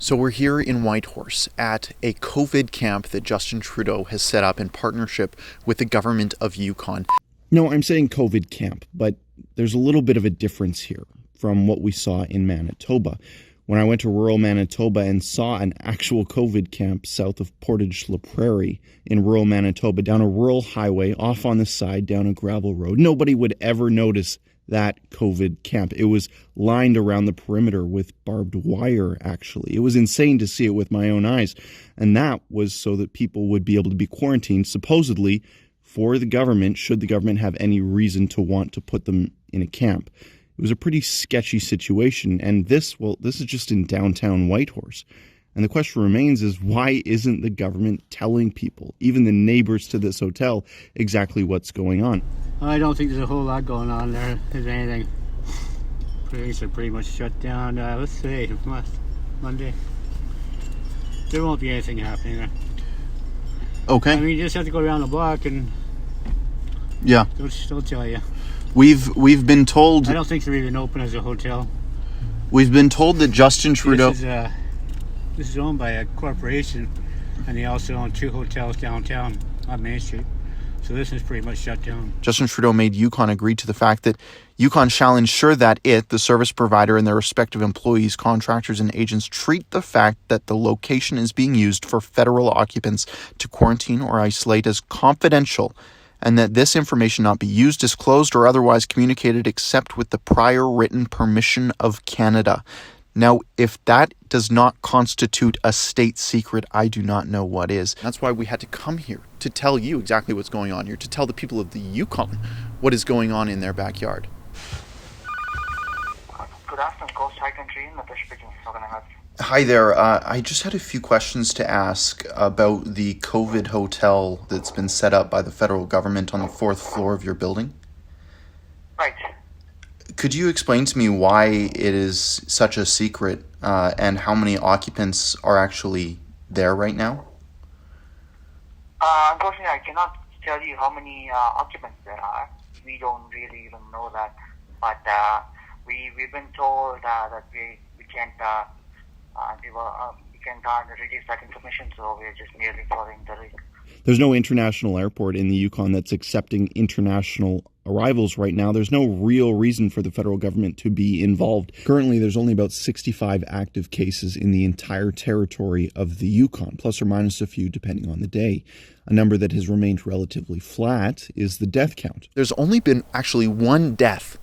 So we're here in Whitehorse at a COVID camp that Justin Trudeau has set up in partnership with the government of Yukon. No, I'm saying COVID camp, but there's a little bit of a difference here from what we saw in Manitoba. When I went to rural Manitoba and saw an actual COVID camp south of Portage-la Prairie in rural Manitoba, down a rural highway, off on the side, down a gravel road, nobody would ever notice that COVID camp. It was lined around the perimeter with barbed wire, actually. It was insane to see it with my own eyes. And that was so that people would be able to be quarantined, supposedly, for the government, should the government have any reason to want to put them in a camp. It was a pretty sketchy situation. And this is just in downtown Whitehorse. And the question remains is, why isn't the government telling people, even the neighbors to this hotel, exactly what's going on? I don't think there's a whole lot going on there. Is anything? Police are pretty much shut down. Let's say Monday. There won't be anything happening there. Okay. I mean, you just have to go around the block and Yeah. they'll tell you. We've been told. I don't think they're even open as a hotel. We've been told that Justin Trudeau. This is owned by a corporation, and they also own 2 hotels downtown on Main Street. So this is pretty much shut down. Justin Trudeau made Yukon agree to the fact that Yukon shall ensure that it, the service provider, and their respective employees, contractors, and agents treat the fact that the location is being used for federal occupants to quarantine or isolate as confidential, and that this information not be used, disclosed, or otherwise communicated except with the prior written permission of Canada. Now, if that does not constitute a state secret, I do not know what is. That's why we had to come here, to tell you exactly what's going on here, to tell the people of the Yukon what is going on in their backyard. Good afternoon, Coast High Country, Natasha speaking. How can I help you? Hi there. I just had a few questions to ask about the COVID hotel that's been set up by the federal government on the 4th floor of your building. Right. Could you explain to me why it is such a secret and how many occupants are actually there right now? Unfortunately, I cannot tell you how many occupants there are. We don't really even know that. But we've been told that we can't release that information, so we're just merely following the rule. There's no international airport in the Yukon that's accepting international arrivals right now. There's no real reason for the federal government to be involved. Currently, there's only about 65 active cases in the entire territory of the Yukon, plus or minus a few depending on the day. A number that has remained relatively flat is the death count. There's only been actually one death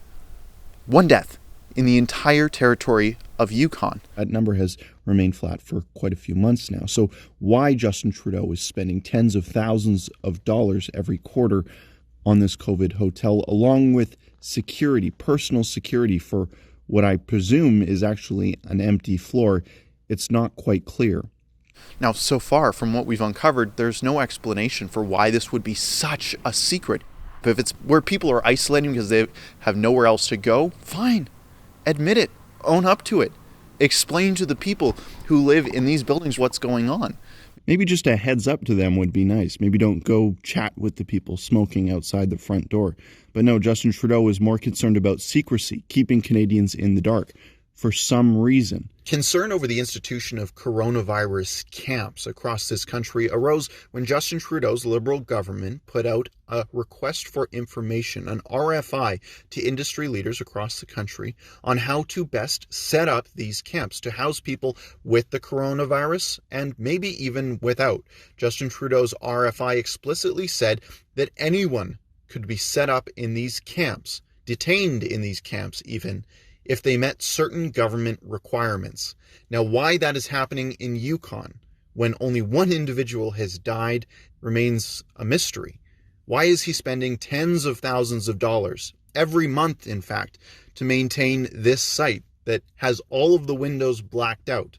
in the entire territory of Yukon. That number has remained flat for quite a few months now. So why Justin Trudeau is spending tens of thousands of dollars every quarter on this COVID hotel, along with security, personal security for what I presume is actually an empty floor, it's not quite clear. Now, so far from what we've uncovered, there's no explanation for why this would be such a secret. But if it's where people are isolating because they have nowhere else to go, fine. Admit it. Own up to it. Explain to the people who live in these buildings what's going on. Maybe just a heads up to them would be nice. Maybe don't go chat with the people smoking outside the front door. But no, Justin Trudeau is more concerned about secrecy, keeping Canadians in the dark, for some reason. Concern over the institution of coronavirus camps across this country arose when Justin Trudeau's Liberal government put out a request for information, an RFI, to industry leaders across the country on how to best set up these camps to house people with the coronavirus and maybe even without. Justin Trudeau's RFI explicitly said that anyone could be set up in these camps, detained in these camps even, if they met certain government requirements. Now, why that is happening in Yukon when only one individual has died remains a mystery. Why is he spending tens of thousands of dollars every month, in fact, to maintain this site that has all of the windows blacked out?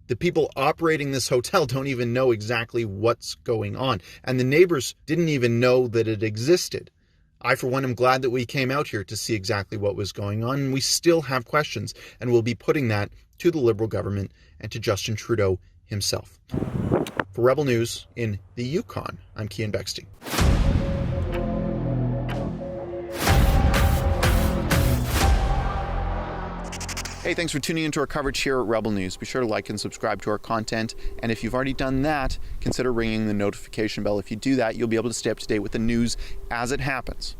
The people operating this hotel don't even know exactly what's going on, and the neighbors didn't even know that it existed. I, for one, am glad that we came out here to see exactly what was going on. We still have questions, and we'll be putting that to the Liberal government and to Justin Trudeau himself. For Rebel News in the Yukon, I'm Keean Bexte. Hey, thanks for tuning into our coverage here at Rebel News. Be sure to like and subscribe to our content. And if you've already done that, consider ringing the notification bell. If you do that, you'll be able to stay up to date with the news as it happens.